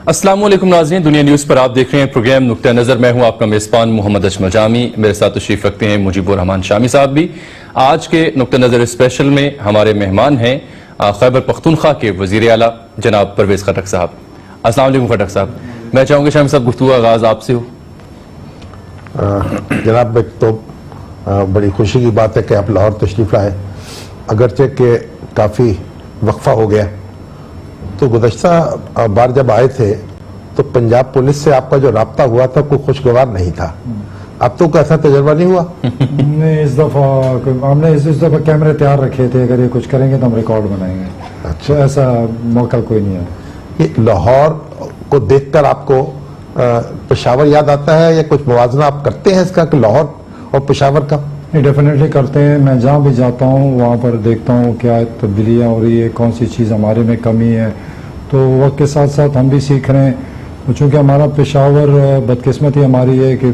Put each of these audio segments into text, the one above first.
अस्सलाम वालेकुम नाज़रीन, दुनिया न्यूज़ पर आप देख रहे हैं प्रोग्राम नुक्ता नज़र। मैं हूं आपका मेज़बान मोहम्मद अजमल जामी। मेरे साथ तशरीफ रखते हैं मुजीबुर रहमान शामी साहब भी। आज के नुक्ता नज़र स्पेशल में हमारे मेहमान हैं खैबर पख्तूनख्वा के वज़ीर आला जनाब परवेज़ खटक साहब। अस्सलाम वालेकुम खटक साहब। मैं चाहूँगा शामी साहब गुफ्तगू का आगाज़ आपसे हो। जनाब, एक तो बड़ी खुशी की बात है कि आप लाहौर तशरीफ़ लाए, अगरचे के काफ़ी वक्फा हो गया। तो गुज़श्ता बार जब आए थे तो पंजाब पुलिस से आपका जो राब्ता हुआ था कोई खुशगवार नहीं था। अब तो कैसा तजर्बा नहीं हुआ? नहीं, इस दफा हमने इस दफा कैमरे तैयार रखे थे, अगर ये कुछ करेंगे तो हम रिकॉर्ड बनाएंगे। अच्छा, तो ऐसा मौका कोई नहीं है। ये लाहौर को देखकर आपको पेशावर याद आता है या कुछ मुवाजना आप करते हैं इसका कि लाहौर और पेशावर का? डेफिनेटली करते हैं। मैं जहाँ भी जाता हूँ वहाँ पर देखता हूँ क्या तब्दीलियाँ हो रही है, कौन सी चीज़ हमारे में कमी है। तो वक्त के साथ साथ हम भी सीख रहे हैं। चूँकि हमारा पेशावर बदकिस्मती हमारी है कि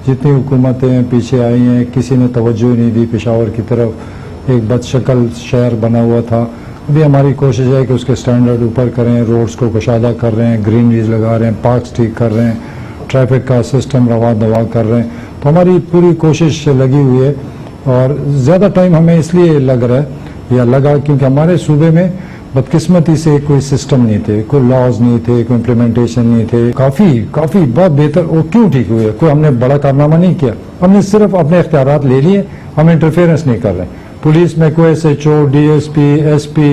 जितनी हुकूमतें पीछे आई हैं किसी ने तवज्जो नहीं दी पेशावर की तरफ। एक बदशकल शहर बना हुआ था। अभी हमारी कोशिश है कि उसके स्टैंडर्ड ऊपर करें, रोड्स को कुशादा कर रहे हैं, ग्रीनरीज लगा रहे हैं, पार्क्स ठीक कर रहे हैं, ट्रैफिक का सिस्टम रवा दवा कर रहे हैं। तो हमारी पूरी कोशिश लगी हुई है और ज़्यादा टाइम हमें इसलिए लग रहा है या लगा क्योंकि हमारे सूबे में बदकिस्मती से कोई सिस्टम नहीं थे, कोई लॉज नहीं थे, कोई इम्प्लीमेंटेशन नहीं थे। काफ़ी बहुत बेहतर। वो क्यों ठीक हुए? कोई हमने बड़ा कारनामा नहीं किया, हमने सिर्फ अपने इख्तियारात ले लिए, हम इंटरफेरेंस नहीं कर रहे। पुलिस में कोई SHO, DSP, SP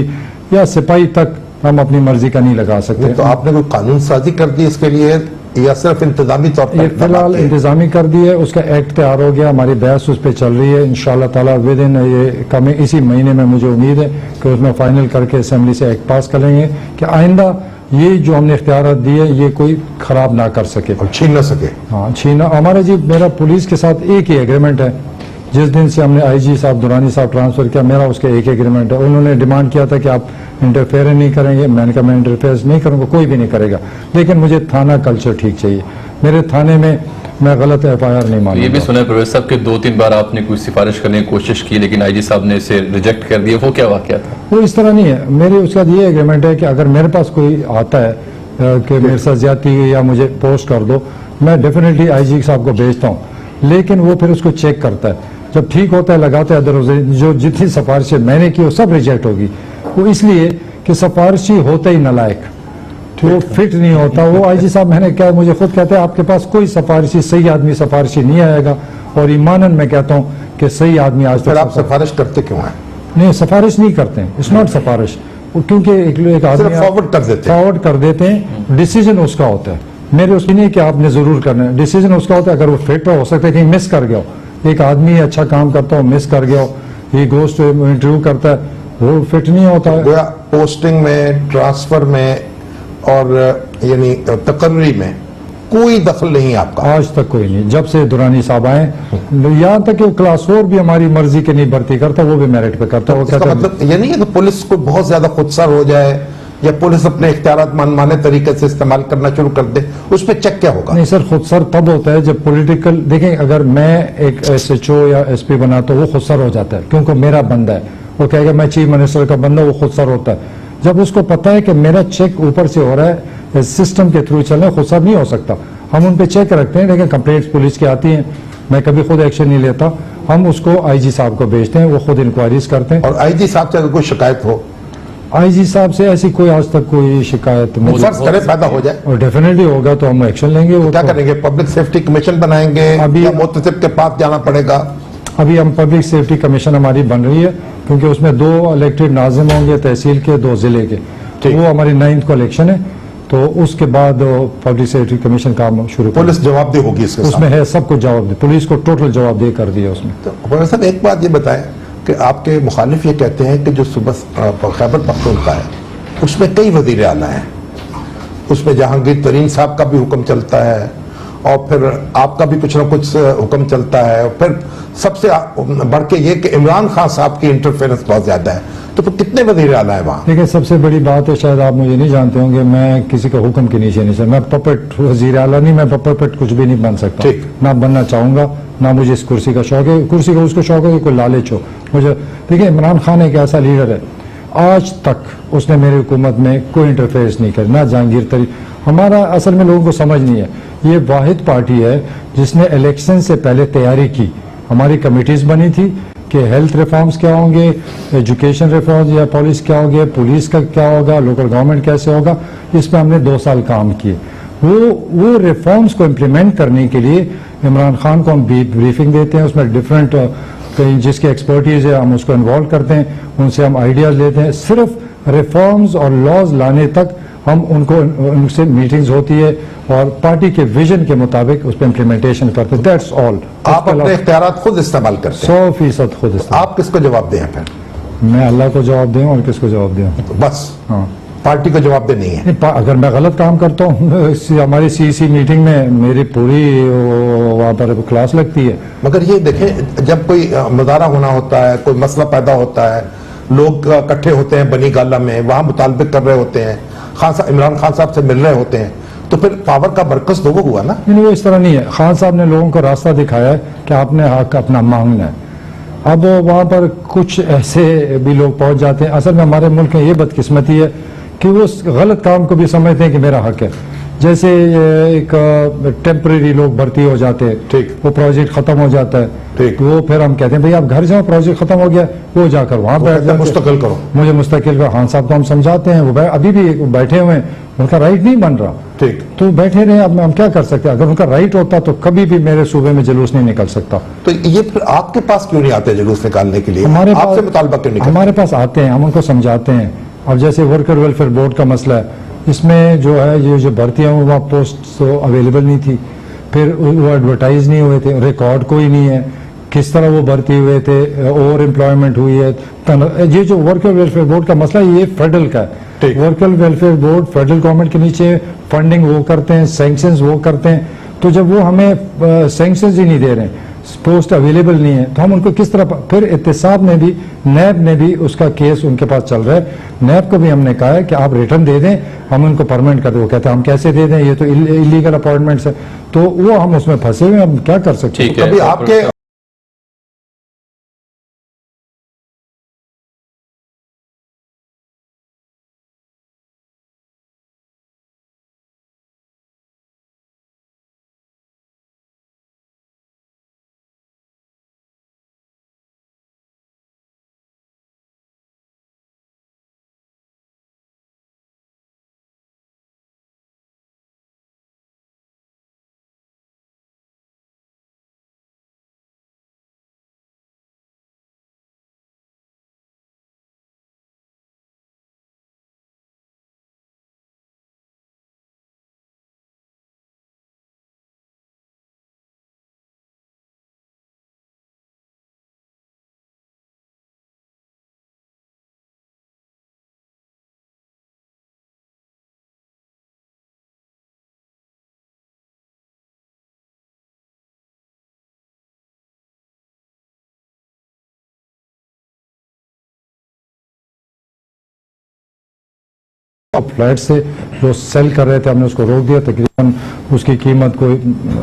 या सिपाही तक हम अपनी मर्जी का नहीं लगा सकते। तो आपने कोई कानून साजी कर दी इसके लिए या सिर्फ इंतजामी तौर पर? फिलहाल इंतजामी कर दी है, उसका एक्ट तैयार हो गया, हमारी बहस उस पर चल रही है। इंशाल्लाह ताला विद इन ये इसी महीने में मुझे उम्मीद है कि उसमें फाइनल करके असेंबली से एक्ट पास करेंगे कि आइंदा ये जो हमने इख्तियार दिए ये कोई खराब ना कर सके और छीन न सके। हाँ, छीना हमारा जी मेरा पुलिस के साथ एक ही एग्रीमेंट है। जिस दिन से हमने IG साहब दुरानी साहब ट्रांसफर किया, मेरा उसके एक एग्रीमेंट है। उन्होंने डिमांड किया था कि आप इंटरफेयर नहीं करेंगे, मैंने कहा मैं इंटरफेयर नहीं करूंगा, कोई भी नहीं करेगा, लेकिन मुझे थाना कल्चर ठीक चाहिए। मेरे थाने में मैं गलत FIR नहीं मानूंगा। ये भी सुना है परवेज साहब के 2-3 बार आपने कोई सिफारिश करने की कोशिश की लेकिन IG साहब ने इसे रिजेक्ट कर दिया, वो क्या वाकया था? वो इस तरह नहीं है। मेरे उसका ये एग्रीमेंट है कि अगर मेरे पास कोई आता है कि मेरे साथ ज्यादती या मुझे पोस्ट कर दो, मैं डेफिनेटली IG साहब को भेजता हूँ, लेकिन वो फिर उसको चेक करता है। जब ठीक होता है लगाता है, अदरवाइज जो जितनी सिफारिशें मैंने की वो सब रिजेक्ट होगी। वो इसलिए कि सिफारिशी होता ही नालायक, वो फिट नहीं होता। वो IG साहब मैंने क्या मुझे खुद कहते हैं आपके पास कोई सिफारिशी सही आदमी सिफारिशी नहीं आएगा। और ईमानन मैं कहता हूँ कि सही आदमी आज तक। आप सिफारिश करते क्यों हैं? नहीं, सिफारिश नहीं करते हैं, इट्स नॉट सिफारिश। क्योंकि एक आदमी फॉरवर्ड कर देते हैं, डिसीजन उसका होता है। मेरे उसकी नहीं कि आपने जरूर करना है, डिसीजन उसका होता है। अगर वो फिट हो सकता है कहीं मिस कर गया हो, एक आदमी अच्छा काम करता हो मिस कर गया हो, ये गोश्त इंटरव्यू करता है, वो फिट नहीं होता है। पोस्टिंग में, ट्रांसफर में और यानी तकर्री में कोई दखल नहीं आपका? आज तक कोई नहीं, जब से दुरानी साहब आए। यहाँ तक कि वो क्लास 4 भी हमारी मर्जी के नहीं भर्ती करता, वो भी मेरिट पे करता। वो कहता मतलब ये नहीं है कि पुलिस को बहुत ज्यादा खुदसर हो जाए या पुलिस अपने इख्तियारात मनमाने तरीके से इस्तेमाल करना शुरू कर दे, उस पर चेक क्या होगा? नहीं सर, खुदसर तब होता है जब पॉलिटिकल। देखें, अगर मैं एक SHO या SP बना तो वो खुदसर हो जाता है क्योंकि मेरा बंदा है। वो कहेगा मैं चीफ मिनिस्टर का बंदा, वो खुदसर होता है। जब उसको पता है कि मेरा चेक ऊपर से हो रहा है, सिस्टम के थ्रू चल रहा है, खुदसर नहीं हो सकता। हम उन पर चेक रखते हैं, लेकिन कंप्लेंट्स पुलिस की आती हैं, मैं कभी खुद एक्शन नहीं लेता। हम उसको IG साहब को भेजते हैं, वो खुद इंक्वायरीज करते हैं। और IG साहब से अगर कोई शिकायत हो? IG साहब से ऐसी कोई आज तक कोई शिकायत पैदा हो जाए और डेफिनेटली होगा तो हम एक्शन लेंगे। वो क्या करेंगे? पब्लिक सेफ्टी कमीशन बनाएंगे अभी या मुतसिब के पास जाना पड़ेगा? अभी हम पब्लिक सेफ्टी कमीशन हमारी बन रही है क्योंकि उसमें 2 इलेक्टेड नाजिम होंगे, तहसील के, 2 जिले के। तो वो हमारी 9th को इलेक्शन है, तो उसके बाद पब्लिक सेफ्टी कमीशन काम शुरू। पुलिस जवाबदेही होगी इसके उसमें है, सब कुछ जवाब, पुलिस को टोटल जवाबदेही कर दिया उसमें। तो साहब एक बात ये बताएं कि आपके मुखालिफ ये कहते हैं कि जो सुबह खैबर पख्तूनख्वा है उसमें कई वज़ीर आला हैं, उसमें जहांगीर तरीन साहब का भी हुक्म चलता है और फिर आपका भी कुछ ना कुछ हुक्म चलता है, और फिर सबसे बढ़ के ये कि इमरान खान साहब की इंटरफेरेंस बहुत ज्यादा है। तो फिर कितने वज़ीर आला है वहाँ? देखिए, सबसे बड़ी बात है, शायद आप मुझे नहीं जानते होंगे, मैं किसी का हुक्म के नीचे नहीं सर। मैं पपेट वज़ीर आला नहीं, मैं पपेट कुछ भी नहीं बन सकता, ना बनना चाहूंगा, ना मुझे इस कुर्सी का शौक है। कुर्सी का उसको शौक है कि कोई लालच हो मुझे। देखिए, इमरान खान एक ऐसा लीडर है, आज तक उसने मेरी हुकूमत में कोई इंटरफेरेंस नहीं करी, ना जहांगीर तरीन। हमारा असल में लोगों को समझ नहीं है, ये वाहिद पार्टी है जिसने इलेक्शन से पहले तैयारी की। हमारी कमेटीज बनी थी कि हेल्थ रिफॉर्म्स क्या होंगे, एजुकेशन रिफॉर्म्स या पॉलिसी क्या होंगे, पुलिस का क्या होगा, लोकल गवर्नमेंट कैसे होगा, इस पर हमने 2 साल काम किए। वो रिफॉर्म्स को इम्प्लीमेंट करने के लिए इमरान खान को हम ब्रीफिंग देते हैं, उसमें डिफरेंट कहीं जिसकी एक्सपर्टीज है हम उसको इन्वॉल्व करते हैं, उनसे हम आइडियाज लेते हैं। सिर्फ रिफॉर्म्स और लॉज लाने तक हम उनसे मीटिंग्स होती है और पार्टी के विजन के मुताबिक उस पर इम्प्लीमेंटेशन करते हैं। That's all. आप अपने इख्तियारात खुद इस्तेमाल करते हैं? 100% खुद इस्तेमाल। आप किसको जवाब दें फिर? मैं अल्लाह को जवाब दूं और किसको जवाब दूं? बस हाँ, पार्टी को जवाब दे नहीं है। अगर मैं गलत काम करता हूँ हमारी सीसी मीटिंग में मेरी पूरी वहाँ पर क्लास लगती है। मगर ये देखें, जब कोई मुजाहरा होना होता है, कोई मसला पैदा होता है, लोग इकट्ठे होते हैं बनी गाला में, वहां मुतालबे कर रहे होते हैं, इमरान खान साहब से मिल रहे होते हैं, तो फिर पावर का मरकज तो वो हुआ ना। नहीं, वो इस तरह नहीं है। खान साहब ने लोगों को रास्ता दिखाया है कि आपने हक अपना मांगना है। अब वहां पर कुछ ऐसे भी लोग पहुंच जाते हैं। असल में हमारे मुल्क में ये बदकिस्मती है कि वो उस गलत काम को भी समझते हैं कि मेरा हक है। जैसे एक टेम्परेरी लोग भर्ती हो जाते हैं, ठीक, वो प्रोजेक्ट खत्म हो जाता है, ठीक, वो फिर हम कहते हैं भाई आप घर जाओ, प्रोजेक्ट खत्म हो गया, वो जाकर वहां बैठ जाते, मुस्तकिल करो, मुझे मुस्तकिल करो। खान साहब को हम समझाते हैं, वो अभी भी बैठे हुए हैं, उनका राइट नहीं बन रहा, ठीक, तो बैठे रहे। अब हम क्या कर सकते हैं? अगर उनका राइट होता तो कभी भी मेरे सूबे में जुलूस नहीं निकल सकता। तो ये फिर आपके पास क्यों नहीं आते जुलूस निकालने के लिए? हमारे आपसे मुतालबा क्यों नहीं करते? हमारे पास आते हैं, हम उनको समझाते हैं। अब जैसे वर्कर वेलफेयर बोर्ड का मसला है, इसमें जो है ये जो भर्तियां वहाँ पोस्ट तो अवेलेबल नहीं थी, फिर वो एडवर्टाइज नहीं हुए थे, रिकॉर्ड कोई नहीं है किस तरह वो भर्ती हुए थे, ओवर एम्प्लॉयमेंट हुई है। ये जो वर्कर वेलफेयर बोर्ड का मसला है ये फेडरल का है। Worker welfare board federal government के नीचे फंडिंग वो करते हैं, सैंक्शंस वो करते हैं। तो जब वो हमें सैंक्शंस ही नहीं दे रहे हैं, पोस्ट अवेलेबल नहीं है, तो हम उनको किस तरह? फिर एहतसाब में भी, नैब में भी उसका केस उनके पास चल रहा है। नैब को भी हमने कहा है कि आप रिटर्न दे दें, हम उनको परमानेंट कर दें। वो कहते हैं हम कैसे दे दें, ये तो इलीगल अपॉइंटमेंट्स है। तो वो हम उसमें फंसे हुए, हम क्या कर सकते हैं? कभी आपके फ्लैट से जो सेल कर रहे थे हमने उसको रोक दिया। तकरीबन उसकी कीमत कोई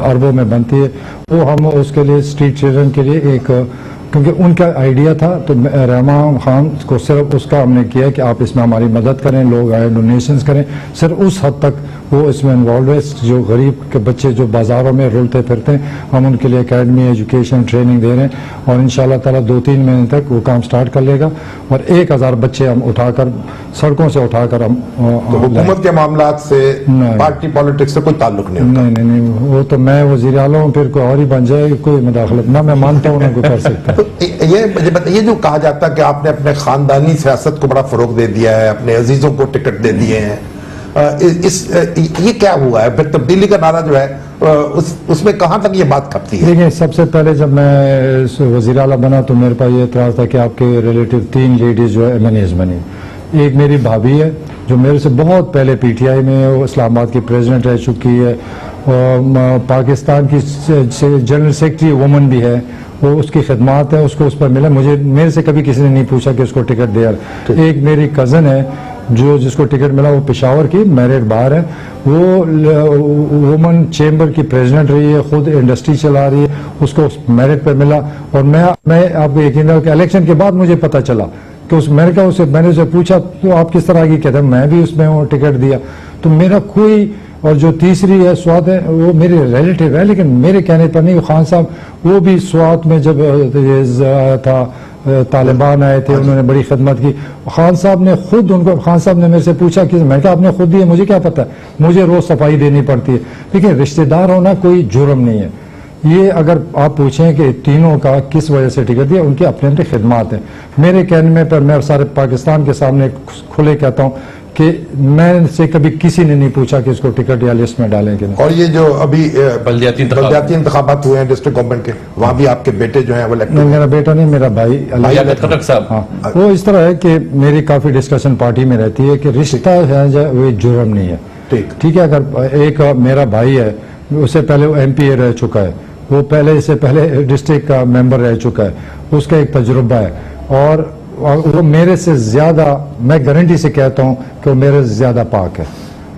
अरबों में बनती है। वो हम उसके लिए स्ट्रीट चिल्ड्रन के लिए एक, क्योंकि उनका आइडिया था, तो रहमान खान को सिर्फ उसका हमने किया कि आप इसमें हमारी मदद करें, लोग आए डोनेशंस करें। सिर्फ उस हद तक वो इसमें इन्वॉल्व है। जो गरीब के बच्चे जो बाजारों में रुलते फिरते हैं, हम उनके लिए एकेडमी, एजुकेशन, ट्रेनिंग दे रहे हैं और इंशाल्लाह ताला 2-3 महीने तक वो काम स्टार्ट कर लेगा और 1000 बच्चे हम उठाकर सड़कों से उठाकर हम तो हुकूमत के मामलात से, पार्टी पॉलिटिक्स से कोई ताल्लुक नहीं होता? नहीं, वो तो मैं वजीर आला हूँ, फिर कोई और ही बन जाए, कोई मुदाखलत ना मैं मानता हूँ ना कोई कर सकता है। तो ये जो कहा जाता है कि आपने अपने खानदानी सियासत को बड़ा फरोग दे दिया है, अपने अजीजों को टिकट दे दिए हैं, ये क्या हुआ है? फिर तब्दीली का नारा जो है उसमें कहां तक ये बात खपती है? देखिए, सबसे पहले जब मैं वजीर आला बना तो मेरे पास ये एतराज था कि आपके रिलेटिव 3 लेडीज जो है MNAs बनी। एक मेरी भाभी है जो मेरे से बहुत पहले PTI में है, वो इस्लामाबाद की प्रेसिडेंट रह चुकी है और पाकिस्तान की जनरल सेक्रेटरी वुमन भी है, वो उसकी खिदमात है, उसको उस पर मिला। मेरे से कभी किसी ने नहीं पूछा कि उसको टिकट दे यार। एक मेरी कज़न है जिसको टिकट मिला, वो पेशावर की मैरिड बाहर है, वो वुमन चेंबर की प्रेसिडेंट रही है, खुद इंडस्ट्री चला रही है, उसको मेरिट पर मिला। और मैं आपको यकीन है कि इलेक्शन के बाद मुझे पता चला कि मैंने उसे पूछा तो आप किस तरह की? कहते मैं भी उसमें टिकट दिया। तो मेरा कोई और जो तीसरी है स्वात है, वो मेरे रिलेटिव है लेकिन मेरे कहने पर नहीं। वो खान साहब वो भी स्वात में जब ये था तालिबान आए थे, उन्होंने बड़ी खिदमत की। खान साहब ने खुद उनको, खान साहब ने मेरे से पूछा कि मैंने कहा आपने खुद दी है, मुझे क्या पता, मुझे रोज सफाई देनी पड़ती है। देखिए रिश्तेदार होना कोई जुर्म नहीं है। ये अगर आप पूछें कि तीनों का किस वजह से टिकट दिया, उनकी अपने अपने खिदमात है। मेरे कहने में पर मैं सारे पाकिस्तान के सामने खुले कहता हूँ कि मैं से कभी किसी ने नहीं पूछा कि इसको टिकट या लिस्ट में डालें कि नहीं। और ये जो अभी बल्दियाती इंतखाबात हुए हैं डिस्ट्रिक्ट गवर्नमेंट के, वहां भी आपके बेटे जो हैं वो इलेक्ट नहीं, मेरा बेटा नहीं, मेरा भाई लियाकत खटक साहब। हाँ, वो इस तरह है कि मेरी काफी डिस्कशन पार्टी में रहती है कि रिश्ता है जो वो जुर्म नहीं है। ठीक है, अगर एक मेरा भाई है, उससे पहले वो एमपी रह चुका है, वो पहले इससे पहले डिस्ट्रिक्ट का मेंबर रह चुका है, उसका एक तजुर्बा है और वो मेरे से ज्यादा, मैं गारंटी से कहता हूं कि वो मेरे से ज्यादा पाक है।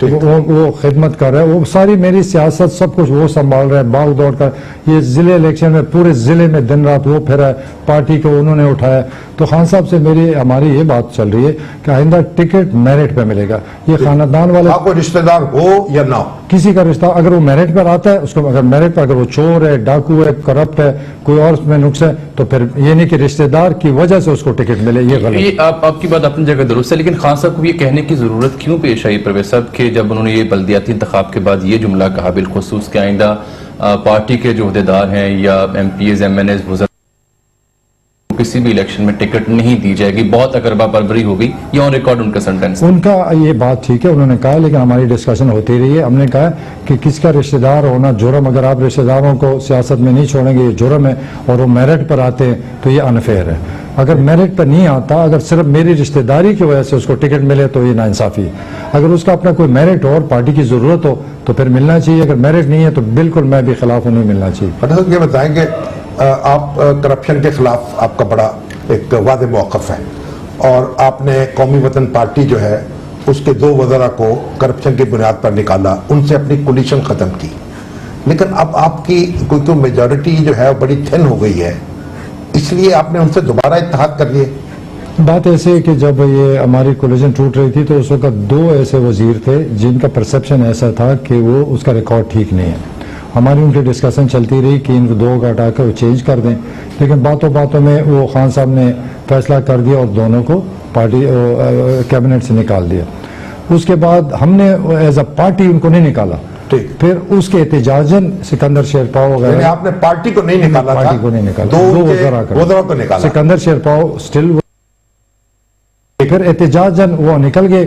वो खिदमत कर रहा है, वो सारी मेरी सियासत सब कुछ वो संभाल रहा है, भाग दौड़ कर। ये जिले इलेक्शन में पूरे जिले में दिन रात वो फिरा है, पार्टी को उन्होंने उठाया। तो खान साहब से हमारी ये बात चल रही है कि आइंदा टिकट मेरिट पे मिलेगा। ये खानदान वाले, आपको रिश्तेदार हो या ना हो, किसी का रिश्ता अगर वो मेरिट पर आता है उसको, अगर मेरिट पर अगर वो चोर है, डाकू है, करप्ट है, कोई और उसमें नुक्स है, तो फिर ये नहीं कि रिश्तेदार की वजह से उसको टिकट मिले, ये गलत। ये आपकी बात अपनी जगह दुरुस्त है, लेकिन खान साहब को ये कहने की जरूरत क्यों पेश आई परवेज साहब कि जब उन्होंने ये बल्दियाती इंतखाब के बाद ये जुमला कहा, बिलखुसूस के आइंदा पार्टी के जो अहदेदार हैं या एमपीएज एमएनएज किसी भी इलेक्शन में टिकट नहीं दी जाएगी, बहुत अकरबा परवरी होगी, ये ऑन रिकॉर्ड उनका सेंटेंस। उनका ये बात ठीक है, उन्होंने कहा, लेकिन हमारी डिस्कशन होती रही है। हमने कहा कि किसका रिश्तेदार होना जुर्म, अगर आप रिश्तेदारों को सियासत में नहीं छोड़ेंगे ये जुर्म है, और वो मेरिट पर आते हैं तो ये अनफेयर है। अगर मेरिट पर नहीं आता, अगर सिर्फ मेरी रिश्तेदारी की वजह से उसको टिकट मिले तो ये नाइंसाफी है। अगर उसका अपना कोई मेरिट हो और पार्टी की जरूरत हो तो फिर मिलना चाहिए। अगर मेरिट नहीं है तो बिल्कुल मैं भी खिलाफ हूं, नहीं मिलना चाहिए। ये बताएंगे आप करप्शन के खिलाफ आपका बड़ा एक वादे मौक़िफ़ है, और आपने कौमी वतन पार्टी जो है उसके 2 वज़रा को करप्शन की बुनियाद पर निकाला, उनसे अपनी कोलिशन ख़त्म की। लेकिन अब आपकी कोई तो मेजॉरिटी जो है बड़ी थिन हो गई है, इसलिए आपने उनसे दोबारा इत्तेहाद कर लिए। बात ऐसे है कि जब ये हमारी कोलिशन टूट रही थी तो उस वक्त 2 ऐसे वजीर थे जिनका परसेप्शन ऐसा था कि वो उसका रिकॉर्ड ठीक नहीं है। हमारी उनकी डिस्कशन चलती रही कि इन 2 को हटाकर वो चेंज कर दें, लेकिन बातों बातों में वो खान साहब ने फैसला कर दिया और दोनों को पार्टी कैबिनेट से निकाल दिया। उसके बाद हमने एज अ पार्टी उनको नहीं निकाला, फिर उसके एहतजाजन सिकंदर शेरपाव वगैरह, आपने पार्टी को नहीं निकाला, पार्टी को नहीं निकाला, 2 वज़रा को निकाला। सिकंदर शेरपाव स्टिल, फिर एहतजाजन वो निकल गए।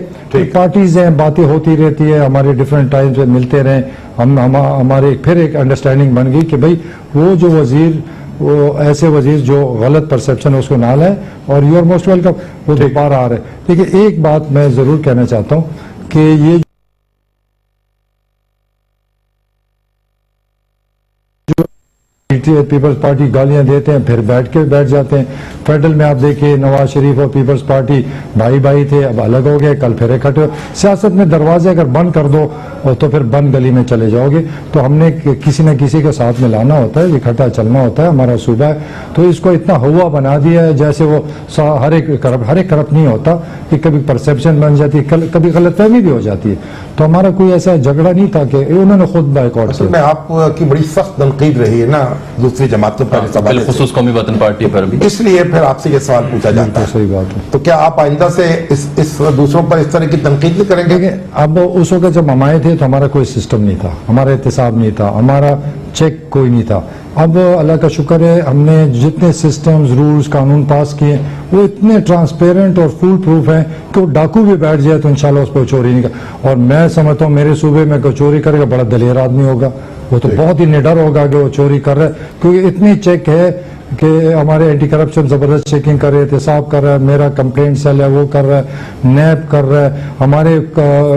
पार्टीज हैं, बातें होती रहती है, हमारे डिफरेंट टाइम पे मिलते रहे, हमारे फिर एक अंडरस्टैंडिंग बन गई कि भाई वो जो वजीर, वो ऐसे वजीर जो गलत परसेप्शन है उसको ना लाए, और यू आर मोस्ट वेलकम, वो दोबारा आ रहे। देखिए एक बात मैं जरूर कहना चाहता हूँ कि ये पीपल्स पार्टी गालियां देते हैं, फिर बैठ जाते हैं। फेडरल में आप देखिए नवाज शरीफ और पीपल्स पार्टी भाई भाई थे, अब अलग हो गए, कल फिर इकट्ठे। सियासत में दरवाजे अगर बंद कर दो तो फिर बंद गली में चले जाओगे। तो हमने किसी न किसी के साथ में लाना होता है, इकट्ठा चलना होता है, हमारा सूबा है। तो इसको इतना हुआ बना दिया है जैसे वो हर एक करप्ट नहीं होता, कि कभी परसेप्शन बन जाती है, कभी गलतफहमी भी हो जाती है। तो हमारा कोई ऐसा झगड़ा नहीं था कि उन्होंने खुद बायकॉट किया। में आपकी बड़ी सख्त तनकीद रही है ना दूसरी जमातों पर, खुसूस कौमी वतन पार्टी पर भी, इसलिए फिर आपसे ये सवाल पूछा जाता है। सही बात है। तो क्या आप आइंदा से इस दूसरों पर इस तरह की तनकीद नहीं करेंगे? अब उस वक्त जब हम आए थे तो हमारा कोई सिस्टम नहीं था, हमारा एहतसाब नहीं था, हमारा चेक कोई नहीं था। अब अल्लाह का शुक्र है, हमने जितने सिस्टम्स, रूल्स, कानून पास किए वो इतने ट्रांसपेरेंट और फुल प्रूफ हैं कि वो डाकू भी बैठ जाए तो इंशाल्लाह उस पर चोरी नहीं कर। और मैं समझता हूँ मेरे सूबे में कोई चोरी करेगा बड़ा दलेर आदमी होगा, वो तो बहुत ही निडर होगा कि वो चोरी कर रहा है, क्योंकि इतनी चेक है कि हमारे एंटी करप्शन जबरदस्त चेकिंग कर रहे हैं, एहतसाब कर रहा है, मेरा कंप्लेंट सेल है वो कर रहा है, नैब कर रहा है, हमारे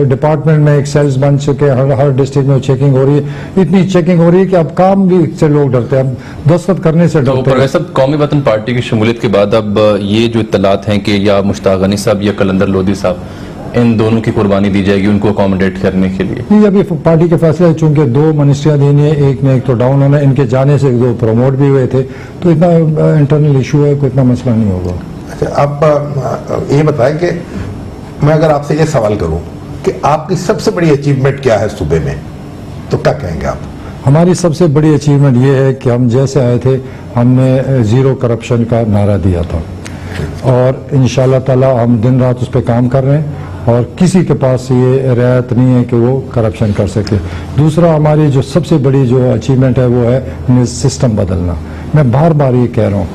डिपार्टमेंट में एक सेल्स बन चुके हैं, हर डिस्ट्रिक्ट में चेकिंग हो रही है। इतनी चेकिंग हो रही है कि अब काम भी से लोग डरते हैं, अब दस्तखत करने से डरते हैं। तो कौमी वतन पार्टी की शमूलियत के बाद अब ये जो इत्तलात हैं कि या मुश्ताक गनी साहब या कलंदर लोधी साहब, इन दोनों की कुर्बानी दी जाएगी उनको अकोमोडेट करने के लिए? नहीं, अभी पार्टी के फैसले, चूंकि 2 मिनिस्ट्रियां देनी है, एक में एक तो डाउन होना, इनके जाने से 2 प्रमोट भी हुए थे, तो इतना इंटरनल इशू है, कोई इतना मसला नहीं होगा। अच्छा, आप ये बताएं कि मैं अगर आपसे ये सवाल करूं कि आपकी सबसे बड़ी अचीवमेंट क्या है सूबे में, तो क्या कहेंगे आप? हमारी सबसे बड़ी अचीवमेंट ये है कि हम जैसे आए थे हमने जीरो करप्शन का नारा दिया था और इंशाल्लाह ताला हम दिन रात उस पर काम कर रहे हैं और किसी के पास ये रियायत नहीं है कि वो करप्शन कर सके। दूसरा हमारी जो सबसे बड़ी जो अचीवमेंट है वो है सिस्टम बदलना। मैं बार बार ये कह रहा हूँ,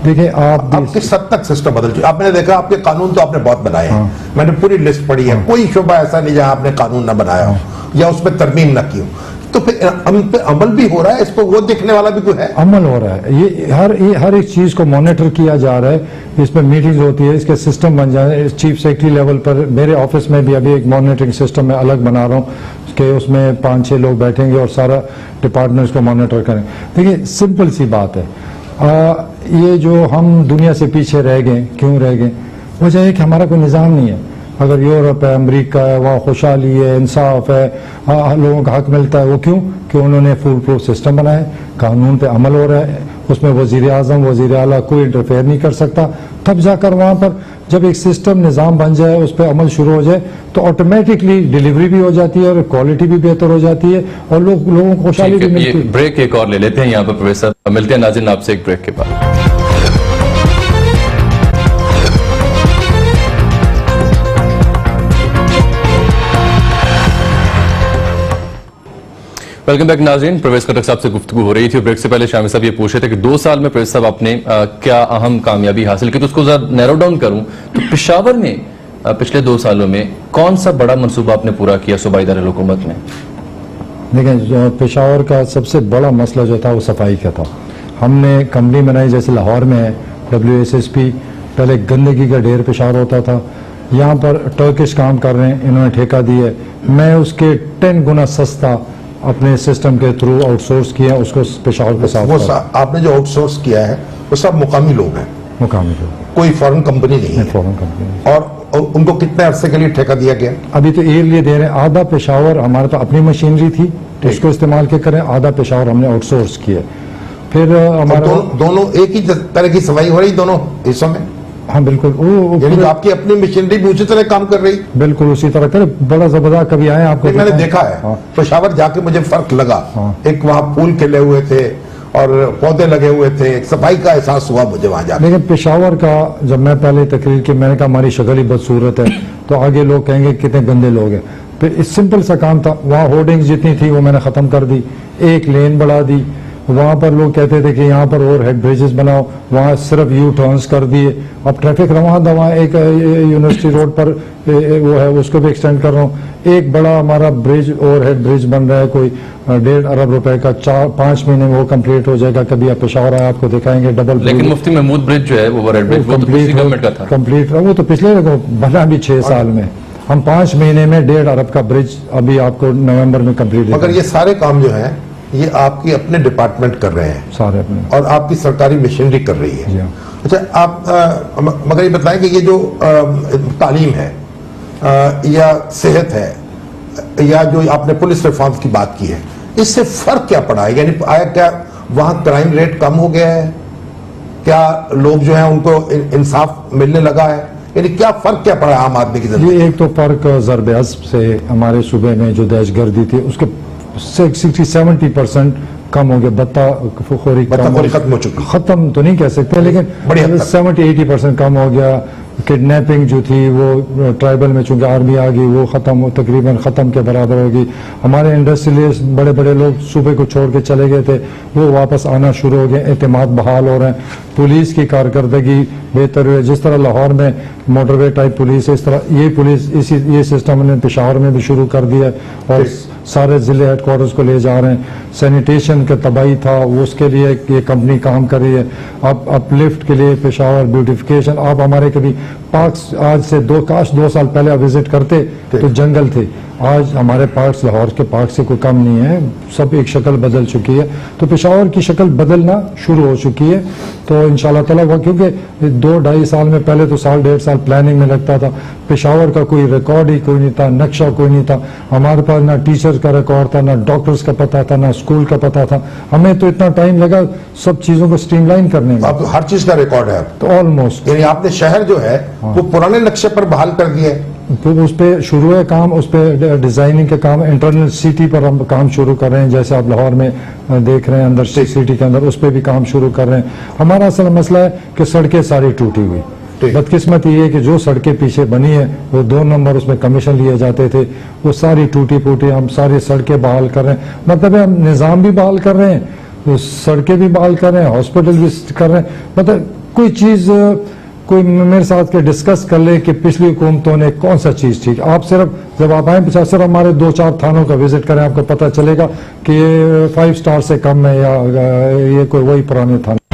देखिए आप किस हद तक सिस्टम बदल चुके? आपने देखा आपके कानून तो आपने बहुत बनाए हैं, मैंने पूरी लिस्ट पढ़ी है, कोई शोबा ऐसा नहीं जहां आपने कानून ना बनाया हो या उस पर तरमीम ना की हो। तो फिर हम पे अमल भी हो रहा है, इस पर वो देखने वाला भी कोई है? अमल हो रहा है, ये हर एक चीज को मॉनिटर किया जा रहा है, इस पर मीटिंग्स होती है, इसके सिस्टम बन जाए। चीफ सेक्रेटरी लेवल पर मेरे ऑफिस में भी अभी एक मॉनिटरिंग सिस्टम मैं अलग बना रहा हूँ कि उसमें 5-6 लोग बैठेंगे और सारा डिपार्टमेंट इसको मॉनिटर करें। देखिए सिंपल सी बात है, ये जो हम दुनिया से पीछे रह गए, क्यों रह गए? वजह है कि हमारा कोई निज़ाम नहीं है। अगर यूरोप है, अमेरिका है, वहाँ खुशहाली है, इंसाफ है, लोगों का हक मिलता है, वो क्यों? कि उन्होंने फुल प्रूफ सिस्टम बनाया है, कानून पे अमल हो रहा है, उसमें वजीर आजम वजीर आला कोई इंटरफेयर नहीं कर सकता। तब जाकर वहाँ पर जब एक सिस्टम निज़ाम बन जाए, उस पर अमल शुरू हो जाए, तो ऑटोमेटिकली डिलीवरी भी हो जाती है और क्वालिटी भी बेहतर हो जाती है और लोगों को खुशहाली भी मिलती है। ब्रेक एक और ले लेते हैं यहाँ पर प्रोफेसर, मिलते हैं नाज़रीन आपसे एक ब्रेक के बाद। वेलकम बैक नाज़रीन, प्रवेश खटक साहब से गुफ्तगू हो रही थी। ब्रेक से पहले शामी साहब ये पूछ रहे थे कि 2 साल में प्रवेश साहब आपने क्या अहम कामयाबी हासिल की, तो उसको जरा नैरो डाउन करूं तो पेशावर में पिछले 2 सालों में कौन सा बड़ा मनसूबा आपने पूरा किया सूबाई दारुल हुकूमत में? देखिए पेशावर का सबसे बड़ा मसला जो था वो सफाई का था। हमने कंपनी बनाई, जैसे लाहौर में है WSSP, पहले गंदगी का ढेर पेशावर होता था, यहाँ पर टर्किश काम कर रहे हैं, इन्होंने ठेका दी है। मैं उसके 10 गुना सस्ता अपने सिस्टम के थ्रू आउटसोर्स किया, उसको पेशावर के साथ। वो आपने जो आउटसोर्स किया है वो सब मुकामी लोग हैं? मुकामी लोग, कोई फॉरेन कंपनी नहीं है? Foreign company. और उनको कितने अरसे के लिए ठेका दिया गया? अभी तो ईयरली दे रहे हैं। आधा पेशावर हमारे पास अपनी मशीनरी थी, उसको इस्तेमाल के करें, आधा पेशावर हमने आउटसोर्स किया। फिर हमारा दोनों एक ही तरह की सफाई हो रही दोनों हिस्सों में? हाँ बिल्कुल, यानी आपकी अपनी मशीनरी भी उसी तरह काम कर रही? बिल्कुल उसी तरह करे, बड़ा जबरदस्त। कभी आए आपको? मैंने देखा है। हाँ। पेशावर जाके मुझे फर्क लगा। हाँ। एक वहाँ फूल खिले हुए थे और पौधे लगे हुए थे, एक सफाई का एहसास हुआ मुझे वहां जाकर। लेकिन पेशावर का जब मैं पहले तकरीर की, मैंने कहा हमारी शक्ल ही बदसूरत है, तो आगे लोग कहेंगे कितने गंदे लोग हैं। फिर इस सिंपल सा काम था, वहाँ होर्डिंग्स जितनी थी वो मैंने खत्म कर दी, एक लेन बढ़ा दी। वहाँ पर लोग कहते थे कि यहाँ पर और हेड ब्रिजेस बनाओ, वहाँ सिर्फ यू टर्न्स कर दिए। अब ट्रैफिक रवा दवा एक यूनिवर्सिटी रोड पर वो है, उसको भी एक्सटेंड कर रहा हूँ। एक बड़ा हमारा ब्रिज और हेड ब्रिज बन रहा है, कोई 1.5 अरब रुपए का, 4-5 महीने में वो कंप्लीट हो जाएगा। कभी आप पेशावर आए आपको दिखाएंगे डबल। लेकिन मुफ्ती महमूद ब्रिज जो है वो रेड ब्रिज, वो तो पिछली गवर्नमेंट का था। कंप्लीट वो तो पिछले बना भी 6 साल में, हम 5 महीने में 1.5 अरब का ब्रिज अभी आपको नवंबर में कंप्लीट। मगर ये सारे काम जो है ये आपकी अपने डिपार्टमेंट कर रहे हैं सारे अपने, और आपकी सरकारी मशीनरी कर रही है। अच्छा, आप मगर ये बताएं कि ये जो तालीम है या सेहत है या जो आपने पुलिस रिफॉर्म्स की बात की है, इससे फर्क क्या पड़ा है? यानी आया क्या वहां क्राइम रेट कम हो गया है? क्या लोग जो है उनको इंसाफ मिलने लगा है? यानी क्या फर्क क्या पड़ा आम आदमी की जिंदगी? ये एक तो फर्क ज़रब-ए-अज़्ब से हमारे सूबे में जो दहशतगर्दी थी उसके 60-70% कम हो गया। बत्ताखोरी खत्म हो चुकी, खत्म तो नहीं कह सकते, लेकिन 70-80% कम हो गया। किडनैपिंग जो थी वो ट्राइबल में चूंकि आर्मी आ गई वो खत्म, तकरीबन खत्म के बराबर होगी। हमारे इंडस्ट्रियलिस्ट बड़े बड़े लोग सूबे को छोड़ के चले गए थे, वो वापस आना शुरू हो गए, एतमाद बहाल हो रहे हैं। पुलिस की कारकर्दगी बेहतर हुई, जिस तरह लाहौर में मोटरवे टाइप पुलिस है, इस तरह ये पुलिस ये सिस्टम उन्होंने पेशावर में भी शुरू कर दिया और सारे जिले हेडक्वार्टर्स को ले जा रहे हैं। सैनिटेशन का तबाही था, उसके लिए ये कंपनी काम कर रही है। अब अपलिफ्ट के लिए पेशावर ब्यूटिफिकेशन, आप हमारे कभी पार्क्स आज से 2 साल पहले आप विजिट करते तो जंगल थे, आज हमारे पार्क्स लाहौर के पार्क से कोई कम नहीं है, सब एक शक्ल बदल चुकी है। तो पेशावर की शक्ल बदलना शुरू हो चुकी है। तो इंशाल्लाह ताला वो, क्योंकि 2-2.5 साल में पहले तो 1.5 साल प्लानिंग में लगता था, पेशावर का कोई रिकॉर्ड ही कोई नहीं था, नक्शा कोई नहीं था हमारे पास, ना टीचर का रिकॉर्ड था, ना डॉक्टर्स का पता था, ना स्कूल का पता था। हमें तो इतना टाइम लगा सब चीजों को स्ट्रीमलाइन करने में। अब हर चीज का रिकॉर्ड है तो ऑलमोस्ट, यानी आपने शहर जो है वो पुराने नक्शे पर बहाल कर दिए। तो उस पर शुरू है काम, उस पर डिजाइनिंग के काम, इंटरनल सिटी पर हम काम शुरू कर रहे हैं, जैसे आप लाहौर में देख रहे हैं अंदर सिटी के अंदर, उस पर भी काम शुरू कर रहे हैं। हमारा असल मसला है कि सड़कें सारी टूटी हुई, बदकिस्मत ये है कि जो सड़कें पीछे बनी है वो 2 नंबर उसमें कमीशन लिए जाते थे, वो सारी टूटी फूटी, हम सारी सड़कें बहाल कर रहे हैं। मतलब है हम निज़ाम भी बहाल कर रहे हैं, तो सड़कें भी बहाल कर रहे हैं, हॉस्पिटल भी कर रहे हैं। मतलब कोई चीज कोई मेरे साथ के डिस्कस कर ले कि पिछली हुकूमतों ने कौन सा चीज ठीक। आप सिर्फ जब आप आए पीछा सिर्फ हमारे 2-4 थानों का विजिट करें, आपको पता चलेगा कि ये 5 स्टार से कम है या ये कोई वही पुराने थाने।